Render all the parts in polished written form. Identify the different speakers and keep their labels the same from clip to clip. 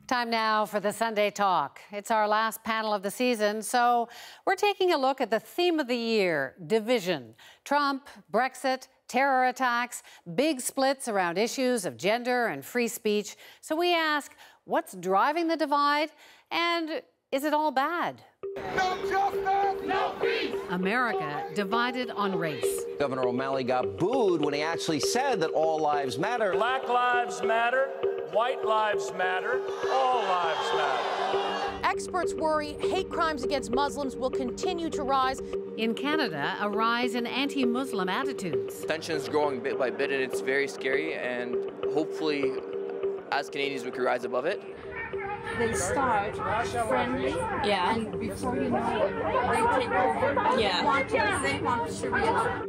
Speaker 1: Time now for the Sunday Talk. It's our last panel of the season, so we're taking a look at the theme of the year, division. Trump, Brexit, terror attacks, big splits around issues of gender and free speech. So we ask, what's driving the divide, and is it all bad?
Speaker 2: No justice, no peace.
Speaker 1: America divided on race.
Speaker 3: Governor O'Malley got booed when he actually said that all lives matter.
Speaker 4: Black lives matter, white lives matter, all lives matter.
Speaker 5: Experts worry hate crimes against Muslims will continue to rise.
Speaker 1: In Canada, a rise in anti-Muslim attitudes.
Speaker 6: Tensions growing bit by bit, and it's very scary, and hopefully, as Canadians, we can rise above it.
Speaker 7: They start friendly, and before you know it, they take over. They want Sharia.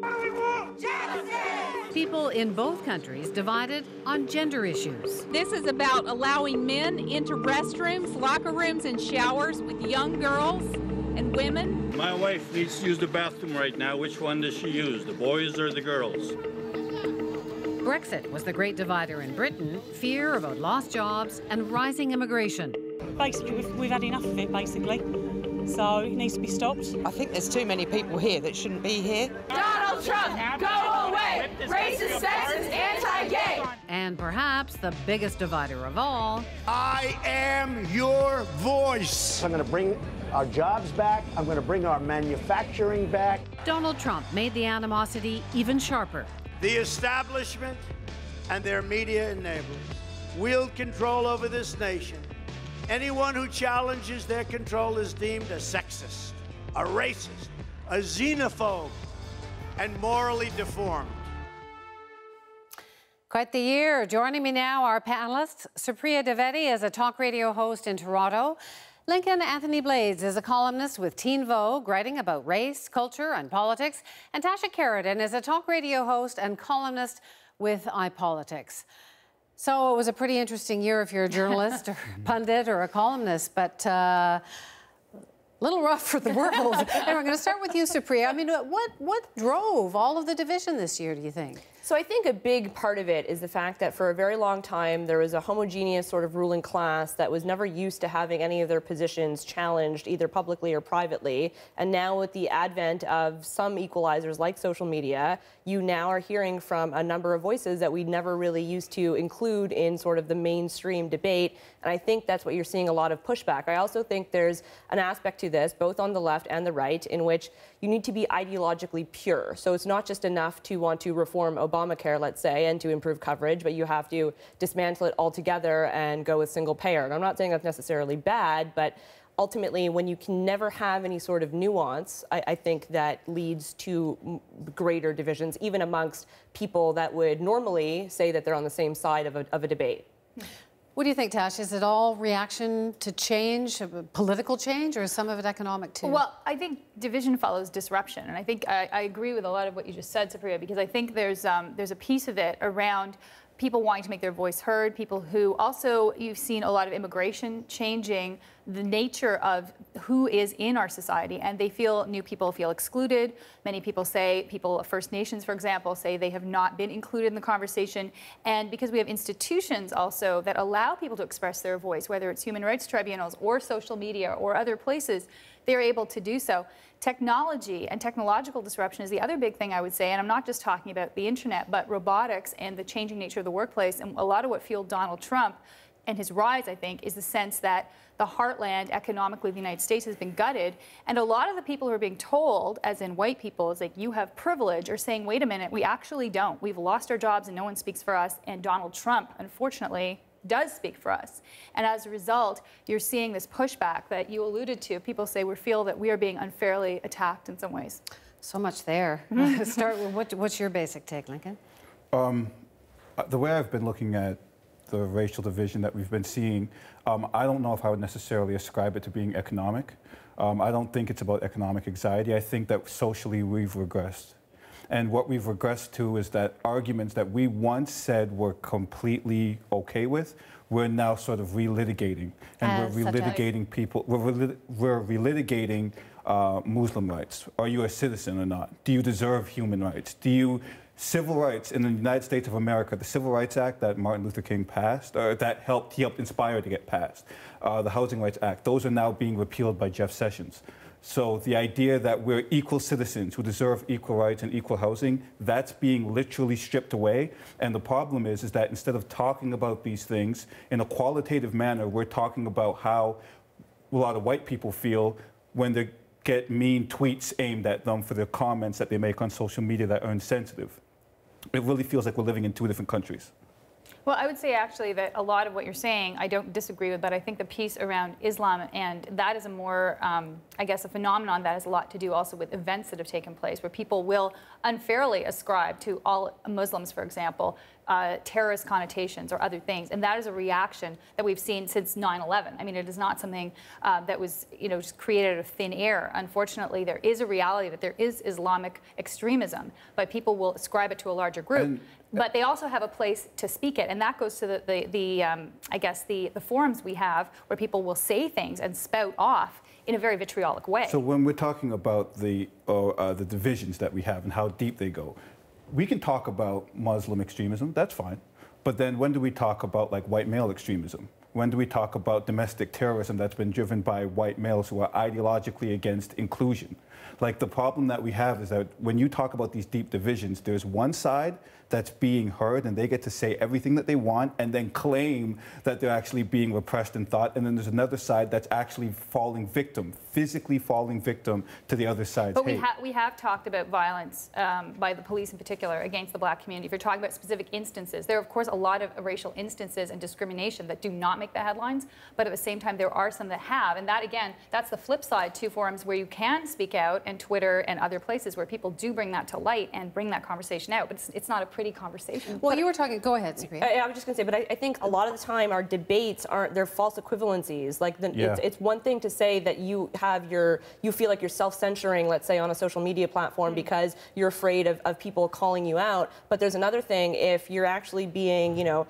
Speaker 1: People in both countries divided on gender issues.
Speaker 5: This is about allowing men into restrooms, locker rooms, and showers with young girls and women.
Speaker 8: My wife needs to use the bathroom right now. Which one does she use, the boys or the girls?
Speaker 1: Brexit was the great divider in Britain, fear about lost jobs and rising immigration.
Speaker 9: Basically, we've had enough of it, basically. So it needs to be stopped.
Speaker 10: I think there's too many people here that shouldn't be here.
Speaker 7: Donald Trump, go away! Racist, sexist, anti-gay!
Speaker 1: And perhaps the biggest divider of all,
Speaker 2: I am your voice.
Speaker 11: I'm going to bring our jobs back. I'm going to bring our manufacturing back.
Speaker 1: Donald Trump made the animosity even sharper.
Speaker 2: The establishment and their media enablers wield control over this nation. Anyone who challenges their control is deemed a sexist, a racist, a xenophobe, and morally deformed.
Speaker 1: Quite the year. Joining me now, our panelists. Supriya Dwivedi is a talk radio host in Toronto. Lincoln Anthony Blades is a columnist with Teen Vogue, writing about race, culture, and politics. And Tasha Keratin is a talk radio host and columnist with iPolitics. So it was a pretty interesting year if you're a journalist or pundit or a columnist, but a little rough for the world. Anyway, I'm going to start with you, Supriya. I mean, what drove all of the division this year, do you think?
Speaker 12: So I think a big part of it is the fact that for a very long time there was a homogeneous sort of ruling class that was never used to having any of their positions challenged either publicly or privately. And now with the advent of some equalizers like social media, you now are hearing from a number of voices that we never really used to include in sort of the mainstream debate. And I think that's what you're seeing a lot of pushback. I also think there's an aspect to this, both on the left and the right, in which you need to be ideologically pure. So it's not just enough to want to reform Obamacare, let's say, and to improve coverage, but you have to dismantle it altogether and go with single payer. And I'm not saying that's necessarily bad, but ultimately, when you can never have any sort of nuance, I think that leads to greater divisions, even amongst people that would normally say that they're on the same side of a debate.
Speaker 1: What do you think, Tash? Is it all reaction to change, political change, or is some of it economic too?
Speaker 13: Well, I think division follows disruption, and I think I agree with a lot of what you just said, Supriya, because I think there's a piece of it around people wanting to make their voice heard, people who also, you've seen a lot of immigration changing the nature of who is in our society, and new people feel excluded. Many people say, people of First Nations, for example, say they have not been included in the conversation. And because we have institutions also that allow people to express their voice, whether it's human rights tribunals or social media or other places, they're able to do so. Technology and technological disruption is the other big thing I would say, and I'm not just talking about the internet, but robotics and the changing nature of the workplace. And a lot of what fueled Donald Trump and his rise, I think, is the sense that the heartland economically of the United States has been gutted. And a lot of the people who are being told, as in white people, is like, you have privilege, are saying, wait a minute, we actually don't. We've lost our jobs and no one speaks for us. And Donald Trump, unfortunately, does speak for us. And as a result, you're seeing this pushback that you alluded to. People say we feel that we are being unfairly attacked in some ways.
Speaker 1: So much there. Start with what's your basic take, Lincoln?
Speaker 14: The way I've been looking at the racial division that we've been seeing, I don't know if I would necessarily ascribe it to being economic. I don't think it's about economic anxiety. I think that socially we've regressed. And what we've regressed to is that arguments that we once said were completely okay with, we're now sort of relitigating. And we're relitigating people, we're relitigating Muslim rights? Are you a citizen or not? Do you deserve human rights? Civil rights in the United States of America, the Civil Rights Act that Martin Luther King passed, or that he helped inspire to get passed, the Housing Rights Act, those are now being repealed by Jeff Sessions. So the idea that we're equal citizens who deserve equal rights and equal housing, that's being literally stripped away. And the problem is that instead of talking about these things in a qualitative manner, we're talking about how a lot of white people feel when they get mean tweets aimed at them for their comments that they make on social media that are insensitive. It really feels like we're living in two different countries.
Speaker 13: Well, I would say actually that a lot of what you're saying, I don't disagree with, but I think the piece around Islam, and that is a more, I guess, a phenomenon that has a lot to do also with events that have taken place, where people will unfairly ascribe to all Muslims, for example, terrorist connotations or other things, and that is a reaction that we've seen since 9/11. I mean, it is not something that was, just created out of thin air. Unfortunately, there is a reality that there is Islamic extremism, but people will ascribe it to a larger group. But they also have a place to speak it, and that goes to I guess the forums we have where people will say things and spout off in a very vitriolic way.
Speaker 14: So when we're talking about the divisions that we have and how deep they go, we can talk about Muslim extremism, that's fine. But then when do we talk about like white male extremism? When do we talk about domestic terrorism that's been driven by white males who are ideologically against inclusion? Like the problem that we have is that when you talk about these deep divisions, there's one side that's being heard and they get to say everything that they want and then claim that they're actually being repressed in thought. And then there's another side that's actually falling victim, physically falling victim to the other side's hate.
Speaker 13: But we have talked about violence by the police in particular against the black community. If you're talking about specific instances, there are of course a lot of racial instances and discrimination that do not make the headlines, but at the same time there are some that have. And that again, that's the flip side to forums where you can speak out, and Twitter and other places where people do bring that to light and bring that conversation out. But it's not a pretty conversation.
Speaker 1: Well, you were talking, go ahead, Supriya.
Speaker 12: I was just going to say, but I think a lot of the time our debates they're false equivalencies. Like it's one thing to say that you feel like you're self-censoring, let's say on a social media platform because you're afraid of people calling you out. But there's another thing if you're actually being,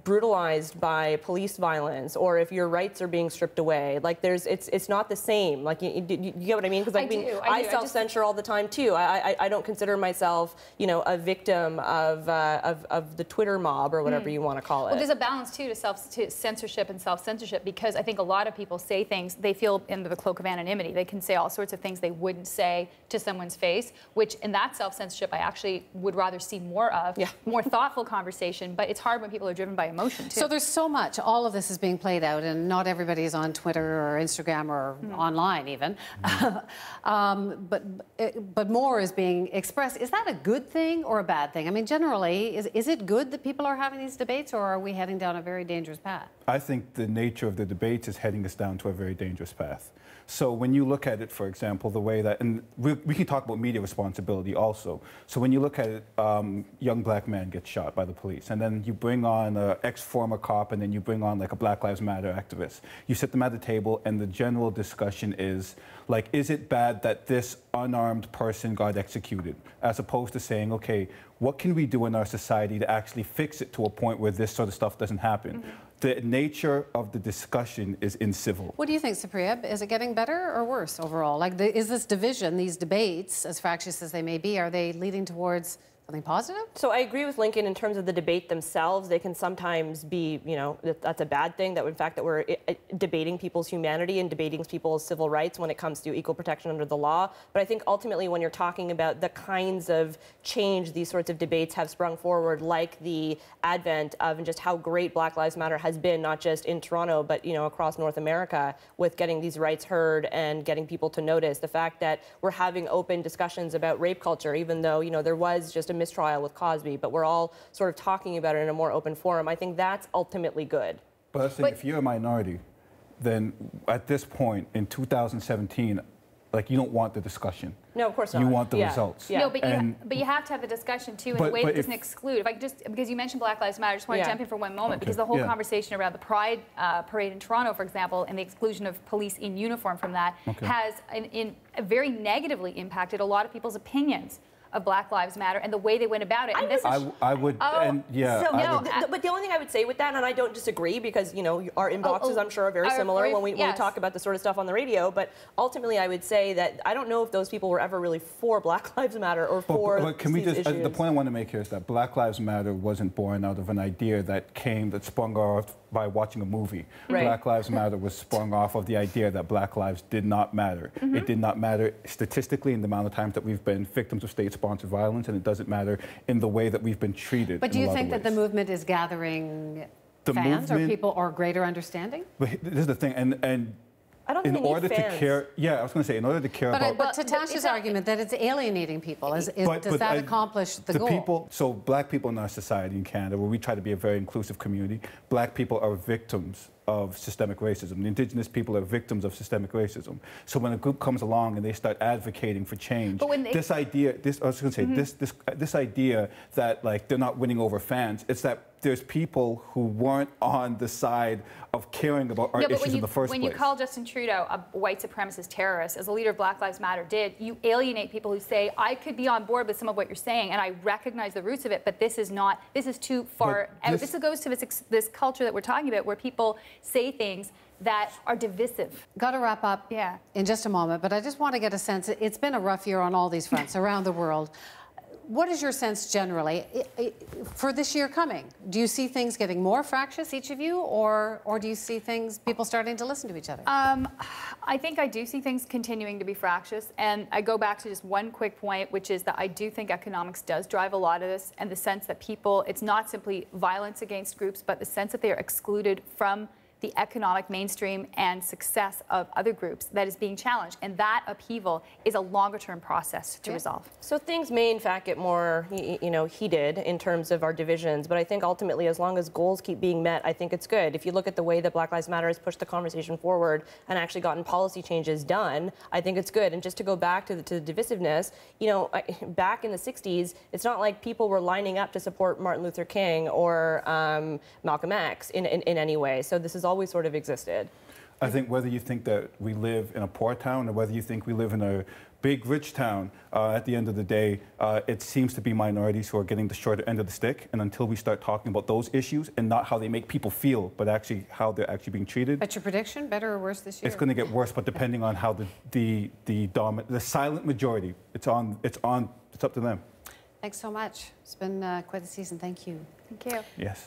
Speaker 12: brutalized by police violence, or if your rights are being stripped away. Like it's not the same. Like you get what I mean? Because I self-censor all the time too. I don't consider myself, a victim of the Twitter mob or whatever you want to call it.
Speaker 13: Well, there's a balance too to censorship and self-censorship, because I think a lot of people say things they feel under the cloak of anonymity. They can say all sorts of things they wouldn't say to someone's face, which in that self-censorship I actually would rather see more of, more thoughtful conversation. But it's hard when people are driven by emotion too.
Speaker 1: So there's so much. All of this is being played out, and not everybody is on Twitter or Instagram or online even. But more is being expressed. Is that a good thing or a bad thing? I mean, generally, is it good that people are having these debates, or are we heading down a very dangerous path?
Speaker 14: I think the nature of the debates is heading us down to a very dangerous path. So when you look at it, for example, the way that, and we can talk about media responsibility also. So when you look at it, young black man gets shot by the police, and then you bring on an ex-former cop, and then you bring on like a Black Lives Matter activist. You sit them at the table, and the general discussion is like, is it bad that this unarmed person got executed? As opposed to saying, okay, what can we do in our society to actually fix it to a point where this sort of stuff doesn't happen? The nature of the discussion is incivil.
Speaker 1: What do you think, Supriya? Is it getting better or worse overall? Like, is this division, these debates, as fractious as they may be, are they leading towards something positive?
Speaker 12: So I agree with Lincoln in terms of the debate themselves. They can sometimes be, that's a bad thing, that in fact that we're debating people's humanity and debating people's civil rights when it comes to equal protection under the law. But I think ultimately when you're talking about the kinds of change these sorts of debates have sprung forward, like the advent of and just how great Black Lives Matter has been, not just in Toronto, but across North America, with getting these rights heard and getting people to notice. The fact that we're having open discussions about rape culture, even though, there was just a mistrial with Cosby, but we're all sort of talking about it in a more open forum. I think that's ultimately good.
Speaker 14: But I think if you're a minority, then at this point in 2017, like, you don't want the discussion.
Speaker 12: No, of course not.
Speaker 14: You want the results.
Speaker 13: No, but you have to have the discussion too in a way that doesn't exclude. If I just, because you mentioned Black Lives Matter, I just want to jump in for one moment, because the whole conversation around the Pride parade in Toronto, for example, and the exclusion of police in uniform from that has very negatively impacted a lot of people's opinions of Black Lives Matter and the way they went about it. And this is,
Speaker 14: I would, and yeah.
Speaker 12: So,
Speaker 14: I would.
Speaker 12: but the only thing I would say with that, and I don't disagree, because our inboxes, I'm sure, are very similar when we talk about this sort of stuff on the radio. But ultimately, I would say that I don't know if those people were ever really for Black Lives Matter or for
Speaker 14: but can we
Speaker 12: these
Speaker 14: just?
Speaker 12: issues.
Speaker 14: The point I want to make here is that Black Lives Matter wasn't born out of an idea that sprung off by watching a movie.
Speaker 12: Right.
Speaker 14: Black Lives Matter was sprung off of the idea that Black lives did not matter. It did not matter statistically in the amount of times that we've been victims of state-sponsored violence, and it doesn't matter in the way that we've been treated.
Speaker 1: But do you think that the movement is gathering fans or people or greater understanding?
Speaker 14: But this is the thing, and
Speaker 12: I don't think
Speaker 14: in order to care, I was going to say, in order to care about.
Speaker 1: But to Tasha's argument that it's alienating people, does that accomplish the goal?
Speaker 14: People, so Black people in our society in Canada, where we try to be a very inclusive community, Black people are victims of systemic racism. The Indigenous people are victims of systemic racism. So when a group comes along and they start advocating for change, this idea that like they're not winning over fans, it's that there's people who weren't on the side of caring about our issues in the first place.
Speaker 13: When you call Justin Trudeau a white supremacist terrorist, as the leader of Black Lives Matter did, you alienate people who say, I could be on board with some of what you're saying, and I recognize the roots of it, but this is too far. This goes to this culture that we're talking about, where people say things that are divisive.
Speaker 1: Got to wrap up in just a moment, but I just want to get a sense. It's been a rough year on all these fronts around the world. What is your sense generally for this year coming? Do you see things getting more fractious, each of you, or do you see people starting to listen to each other?
Speaker 13: I think I do see things continuing to be fractious, and I go back to just one quick point, which is that I do think economics does drive a lot of this, and the sense that it's not simply violence against groups, but the sense that they are excluded from the economic mainstream and success of other groups that is being challenged. And that upheaval is a longer-term process to resolve.
Speaker 12: So things may, in fact, get more, heated in terms of our divisions. But I think ultimately, as long as goals keep being met, I think it's good. If you look at the way that Black Lives Matter has pushed the conversation forward and actually gotten policy changes done, I think it's good. And just to go back to the divisiveness, back in the 60s, it's not like people were lining up to support Martin Luther King or Malcolm X in any way. So this is always sort of existed.
Speaker 14: I think whether you think that we live in a poor town or whether you think we live in a big rich town, at the end of the day, it seems to be minorities who are getting the shorter end of the stick. And until we start talking about those issues and not how they make people feel, but actually how they're actually being treated.
Speaker 1: But your prediction, better or worse this year?
Speaker 14: It's going to get worse, but depending on how the silent majority, it's up to them.
Speaker 1: Thanks so much. It's been quite a season. Thank you.
Speaker 13: Thank you.
Speaker 14: Yes.